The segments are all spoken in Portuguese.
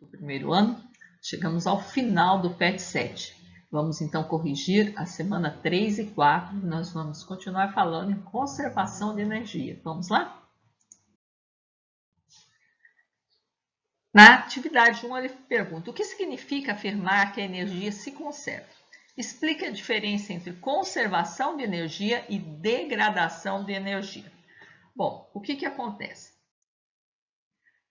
do primeiro ano, chegamos ao final do PET 7. Vamos então corrigir a semana 3 e 4. Nós vamos continuar falando em conservação de energia. Vamos lá? Na atividade 1, ele pergunta: o que significa afirmar que a energia se conserva? Explique a diferença entre conservação de energia e degradação de energia. Bom, o que acontece?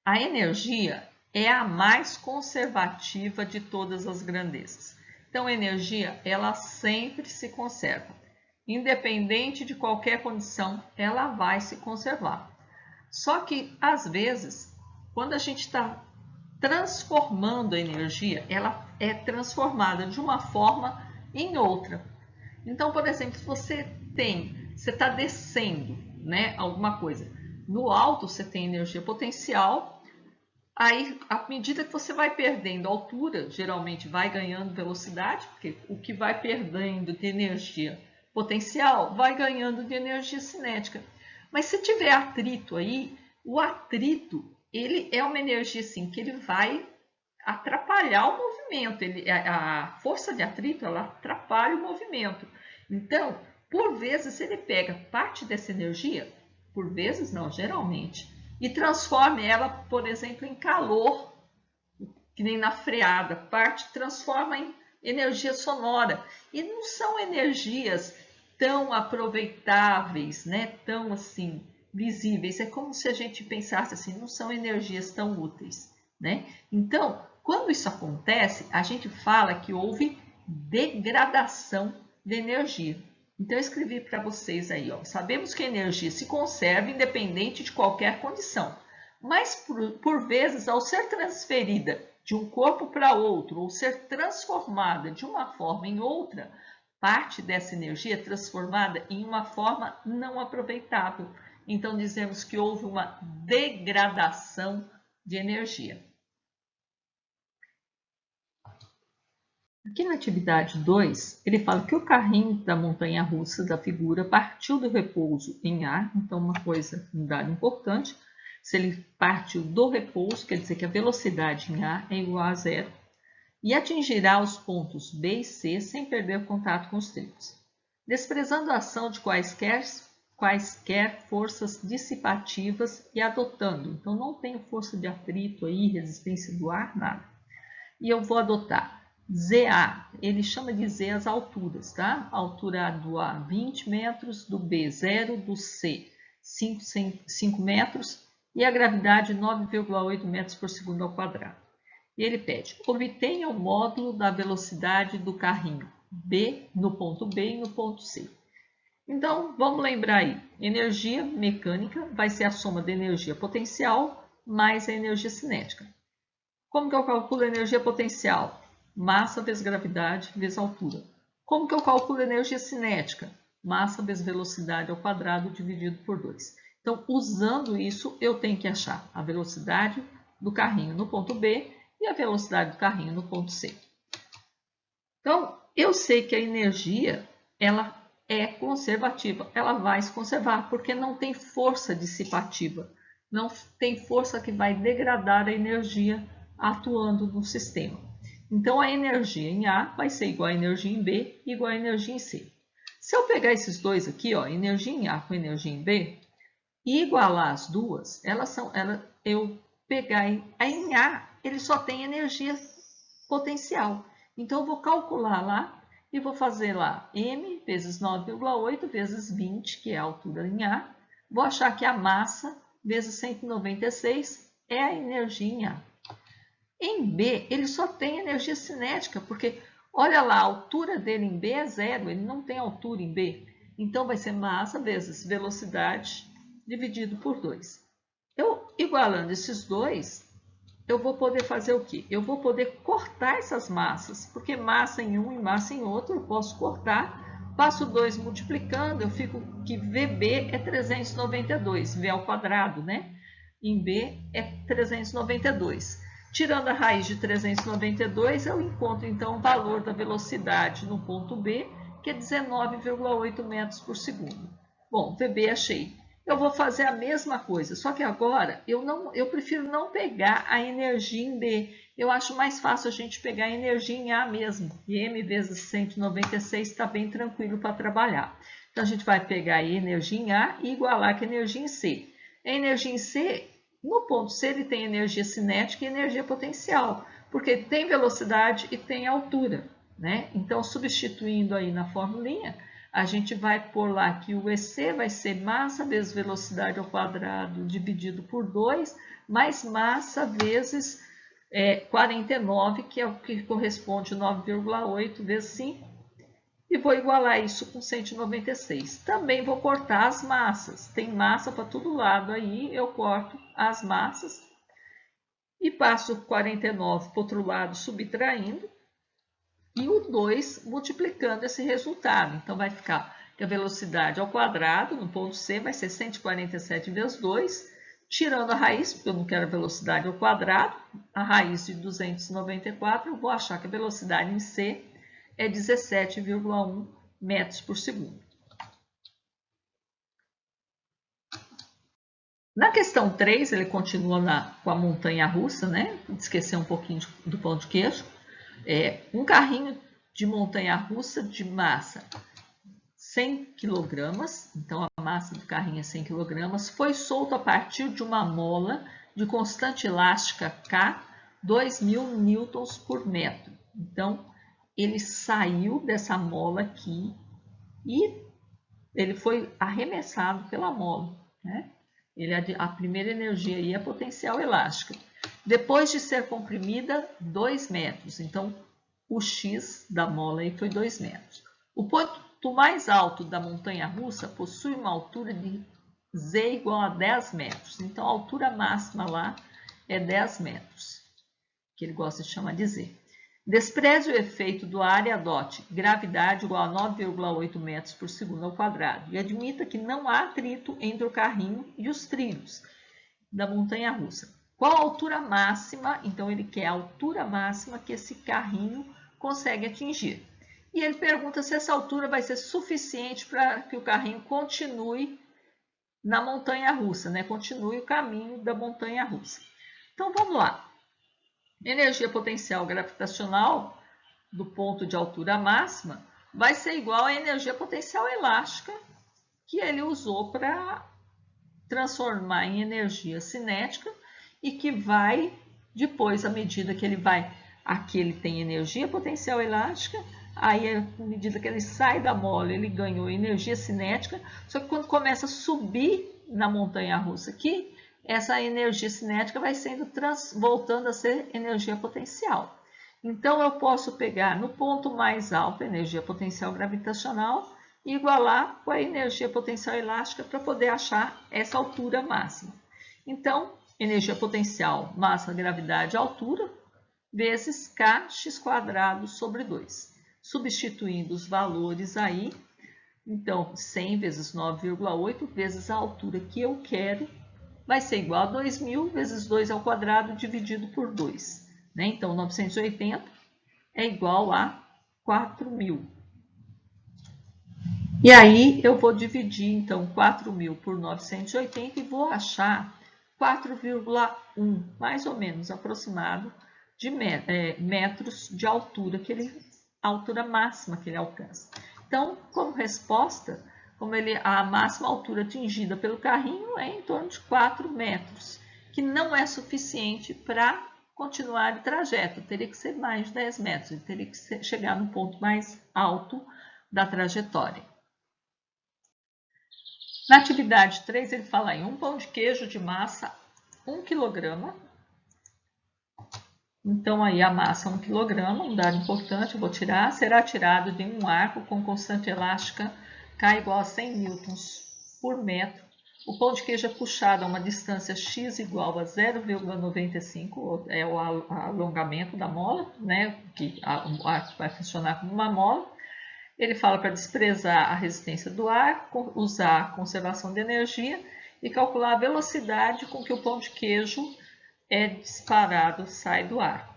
A energia é a mais conservativa de todas as grandezas. Então, a energia, ela sempre se conserva. Independente de qualquer condição, ela vai se conservar. Só que, às vezes, quando a gente está transformando a energia, ela é transformada de uma forma em outra. Então, por exemplo, se você está descendo, né, alguma coisa. No alto você tem energia potencial, aí à medida que você vai perdendo altura, geralmente vai ganhando velocidade, porque o que vai perdendo de energia potencial vai ganhando de energia cinética. Mas se tiver atrito aí, o atrito, ele é uma energia assim, que ele vai atrapalhar o movimento. A força de atrito, ela atrapalha o movimento. Então, por vezes, ele pega parte dessa energia, por vezes não, geralmente, e transforma ela, por exemplo, em calor, que nem na freada. Parte transforma em energia sonora. E não são energias tão aproveitáveis, né? Tão assim visíveis. É como se a gente pensasse assim, não são energias tão úteis, né? Então, quando isso acontece, a gente fala que houve degradação de energia. Então, eu escrevi para vocês aí, ó. Sabemos que a energia se conserva independente de qualquer condição, mas por vezes, ao ser transferida de um corpo para outro ou ser transformada de uma forma em outra, parte dessa energia é transformada em uma forma não aproveitável. Então, dizemos que houve uma degradação de energia. Aqui na atividade 2, ele fala que o carrinho da montanha-russa da figura partiu do repouso em A, então um dado importante. Se ele partiu do repouso, quer dizer que a velocidade em A é igual a zero, e atingirá os pontos B e C sem perder contato com os trilhos, desprezando a ação de quaisquer forças dissipativas e adotando. Então, não tenho força de atrito aí, resistência do ar, nada. E eu vou adotar ZA, ele chama de Z as alturas, tá? A altura do A, 20 metros, do B, 0, do C, 5 metros, e a gravidade, 9,8 metros por segundo ao quadrado. E ele pede: obtenha o módulo da velocidade do carrinho B no ponto B e no ponto C. Então, vamos lembrar aí, energia mecânica vai ser a soma da energia potencial mais a energia cinética. Como que eu calculo a energia potencial? Massa vezes gravidade vezes altura. Como que eu calculo a energia cinética? Massa vezes velocidade ao quadrado dividido por 2. Então, usando isso, eu tenho que achar a velocidade do carrinho no ponto B e a velocidade do carrinho no ponto C. Então, eu sei que a energia, ela é conservativa, ela vai se conservar, porque não tem força dissipativa, não tem força que vai degradar a energia atuando no sistema. Então, a energia em A vai ser igual a energia em B igual a energia em C. Se eu pegar esses dois aqui, ó, energia em A com energia em B, e igualar as duas, eu pegar em A, ele só tem energia potencial. Então, eu vou calcular lá e vou fazer lá M vezes 9,8 vezes 20, que é a altura em A. Vou achar que a massa vezes 196 é a energia em A. Em B, ele só tem energia cinética, porque olha lá, a altura dele em B é 0, ele não tem altura em B. Então, vai ser massa vezes velocidade dividido por 2. Eu, igualando esses dois, eu vou poder fazer o quê? Eu vou poder cortar essas massas, porque massa em um e massa em outro eu posso cortar. Passo 2 multiplicando, eu fico que VB é 392, V ao quadrado, né? Em B é 392. Tirando a raiz de 392, eu encontro então o valor da velocidade no ponto B, que é 19,8 metros por segundo. Bom, VB achei. eu vou fazer a mesma coisa, só que agora eu prefiro não pegar a energia em B. Eu acho mais fácil a gente pegar a energia em A mesmo. E M vezes 196 está bem tranquilo para trabalhar. Então, a gente vai pegar a energia em A e igualar com a energia em C. A energia em C, no ponto C, ele tem energia cinética e energia potencial, porque tem velocidade e tem altura, né? Então, substituindo aí na formulinha, a gente vai pôr lá que o EC vai ser massa vezes velocidade ao quadrado dividido por 2, mais massa vezes 49, que é o que corresponde a 9,8 vezes 5, e vou igualar isso com 196. Também vou cortar as massas. Tem massa para todo lado aí, eu corto as massas e passo 49 para o outro lado, subtraindo, e o 2 multiplicando esse resultado. Então, vai ficar que a velocidade ao quadrado, no ponto C, vai ser 147 vezes 2, tirando a raiz, porque eu não quero a velocidade ao quadrado, a raiz de 294, eu vou achar que a velocidade em C é 17,1 metros por segundo. Na questão 3, ele continua com a montanha russa, né? Esquecer um pouquinho do pão de queijo. Um carrinho de montanha-russa de massa 100 kg, então a massa do carrinho é 100 kg, foi solto a partir de uma mola de constante elástica K, 2.000 newtons por metro. Então, ele saiu dessa mola aqui e ele foi arremessado pela mola, né? A primeira energia aí é potencial elástica. Depois de ser comprimida, 2 metros. Então, o X da mola aí foi 2 metros. O ponto mais alto da montanha-russa possui uma altura de Z igual a 10 metros. Então, a altura máxima lá é 10 metros, que ele gosta de chamar de Z. Despreze o efeito do ar e adote gravidade igual a 9,8 metros por segundo ao quadrado e admita que não há atrito entre o carrinho e os trilhos da montanha-russa. Qual a altura máxima? Então, ele quer a altura máxima que esse carrinho consegue atingir. E ele pergunta se essa altura vai ser suficiente para que o carrinho continue na montanha-russa, né? Continue o caminho da montanha-russa. Então, vamos lá. Energia potencial gravitacional do ponto de altura máxima vai ser igual à energia potencial elástica que ele usou para transformar em energia cinética e que vai, depois, à medida que ele vai, aqui ele tem energia potencial elástica, aí, à medida que ele sai da mola, ele ganhou energia cinética, só que quando começa a subir na montanha-russa aqui, essa energia cinética vai sendo voltando a ser energia potencial. Então, eu posso pegar no ponto mais alto a energia potencial gravitacional e igualar com a energia potencial elástica para poder achar essa altura máxima. Então, energia potencial, massa, gravidade, altura, vezes kx² sobre 2. Substituindo os valores aí, então, 100 vezes 9,8 vezes a altura que eu quero, vai ser igual a 2.000 vezes 2 ao quadrado dividido por 2. Né? Então, 980 é igual a 4.000. E aí, eu vou dividir, então, 4.000 por 980 e vou achar 4,1, mais ou menos, aproximado, de metros de altura, a altura máxima que ele alcança. Então, como resposta, a máxima altura atingida pelo carrinho é em torno de 4 metros, que não é suficiente para continuar o trajeto, teria que ser mais de 10 metros, ele teria que chegar no ponto mais alto da trajetória. Na atividade 3, ele fala em um pão de queijo de massa 1 kg. Então, aí a massa 1 kg, um dado importante, eu vou tirar, será tirado de um arco com constante elástica K igual a 100 newtons por metro. O pão de queijo é puxado a uma distância x igual a 0,95, é o alongamento da mola, né? Que o arco vai funcionar como uma mola. Ele fala para desprezar a resistência do ar, usar a conservação de energia e calcular a velocidade com que o pão de queijo é disparado, sai do ar.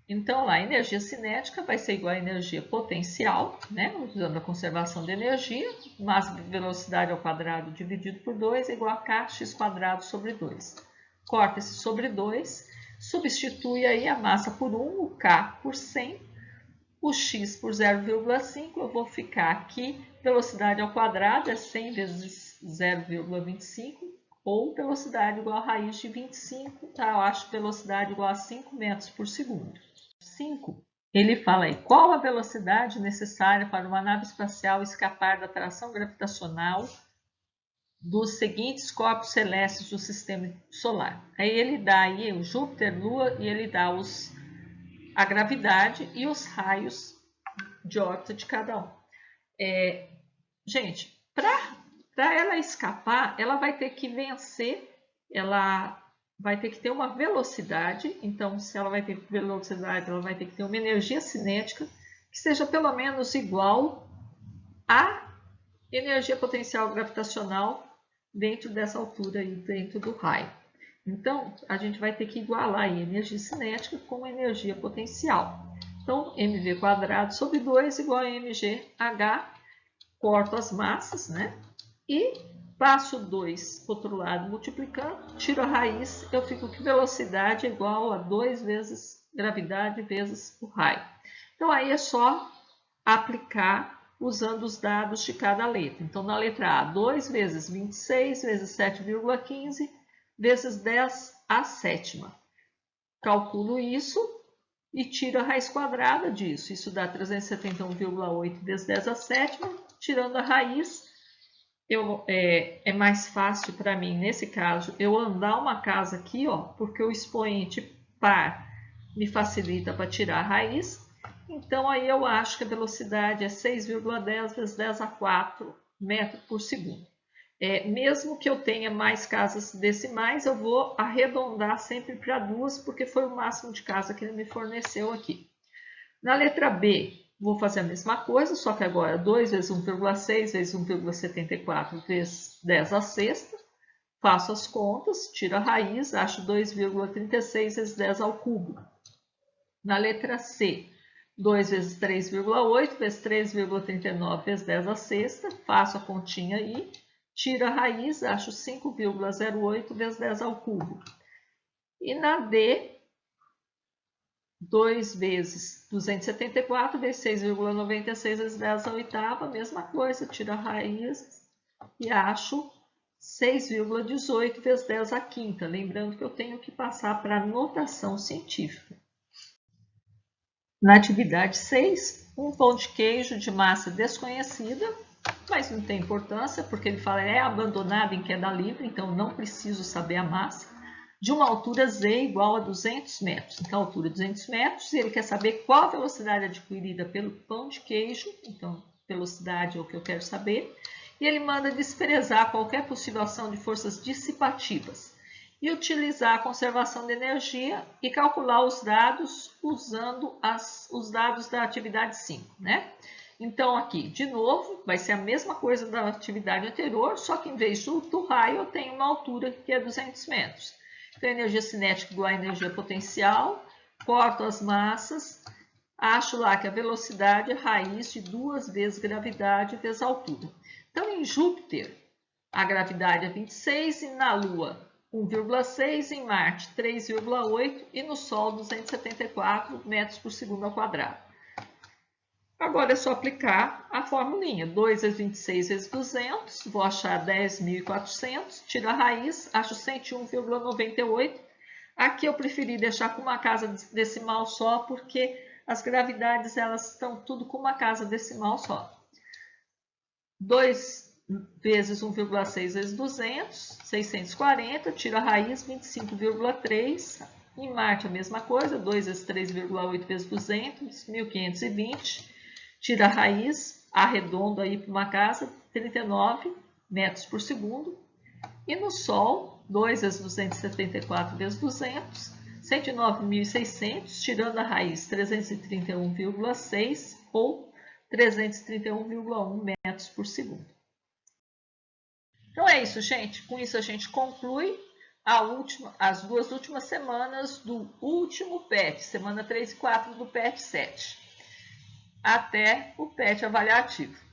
Então, lá, a energia cinética vai ser igual à energia potencial, né? Usando a conservação de energia, massa de velocidade ao quadrado dividido por 2 é igual a kx² sobre 2. Corta esse sobre 2, substitui aí a massa por 1, o k por 100, o x por 0,5, eu vou ficar aqui, velocidade ao quadrado é 100 vezes 0,25, ou velocidade igual a raiz de 25, tá? Eu acho velocidade igual a 5 metros por segundo. 5. Ele fala aí, qual a velocidade necessária para uma nave espacial escapar da atração gravitacional dos seguintes corpos celestes do sistema solar? Aí ele dá aí o Júpiter, Lua, e ele dá a gravidade e os raios de órbita de cada um. Gente, para ela escapar, ela vai ter que vencer, ela vai ter que ter uma velocidade. Então, se ela vai ter velocidade, ela vai ter que ter uma energia cinética que seja pelo menos igual à energia potencial gravitacional dentro dessa altura aí, dentro do raio. Então, a gente vai ter que igualar a energia cinética com a energia potencial. Então, mv² sobre 2 igual a mgh, corto as massas, né? E passo 2 para o outro lado multiplicando, tiro a raiz, eu fico com velocidade igual a 2 vezes gravidade vezes o raio. Então, aí é só aplicar usando os dados de cada letra. Então, na letra A, 2 vezes 26 vezes 7,15 vezes 10 à sétima. Calculo isso e tiro a raiz quadrada disso. Isso dá 371,8 vezes 10 à sétima. Tirando a raiz, é mais fácil para mim, nesse caso, eu andar uma casa aqui, ó, porque o expoente par me facilita para tirar a raiz. Então, aí eu acho que a velocidade é 6,10 vezes 10 a 4 metros por segundo. Mesmo que eu tenha mais casas decimais, eu vou arredondar sempre para 2, porque foi o máximo de casa que ele me forneceu aqui. Na letra B, vou fazer a mesma coisa, só que agora 2 vezes 1,6 vezes 1,74 vezes 10 à sexta. Faço as contas, tiro a raiz, acho 2,36 vezes 10 ao cubo. Na letra C, 2 vezes 3,8 vezes 3,39 vezes 10 à sexta. Faço a continha aí. Tiro a raiz, acho 5,08 vezes 10 ao cubo. E na D, 2 vezes 274 vezes 6,96 vezes 10 à oitava, mesma coisa, tiro a raiz e acho 6,18 vezes 10 à quinta. Lembrando que eu tenho que passar para a notação científica. Na atividade 6, um pão de queijo de massa desconhecida, mas não tem importância, porque ele fala é abandonado em queda livre, então não preciso saber a massa, de uma altura z igual a 200 metros. Então, a altura 200 metros, e ele quer saber qual a velocidade adquirida pelo pão de queijo, então, velocidade é o que eu quero saber, e ele manda desprezar qualquer possível ação de forças dissipativas e utilizar a conservação de energia e calcular os dados usando os dados da atividade 5, né? Então, aqui, de novo, vai ser a mesma coisa da atividade anterior, só que em vez do raio, eu tenho uma altura que é 200 metros. Então, energia cinética igual a energia potencial, corto as massas, acho lá que a velocidade é raiz de 2 vezes gravidade vezes altura. Então, em Júpiter, a gravidade é 26 e na Lua 1,6, em Marte 3,8 e no Sol 274 metros por segundo ao quadrado. Agora é só aplicar a formulinha. 2 vezes 26 vezes 200, vou achar 10.400, tiro a raiz, acho 101,98. Aqui eu preferi deixar com uma casa decimal só, porque as gravidades elas estão tudo com uma casa decimal só. 2 vezes 1,6 vezes 200, 640, tiro a raiz, 25,3. Em Marte a mesma coisa, 2 vezes 3,8 vezes 200, 1520. Tira a raiz, arredondo aí para uma casa, 39 metros por segundo. E no Sol, 2 vezes 274 vezes 200, 109.600, tirando a raiz, 331,6 ou 331,1 metros por segundo. Então é isso, gente. Com isso a gente conclui as 2 últimas semanas do último PET, semana 3 e 4 do PET 7, até o PET avaliativo.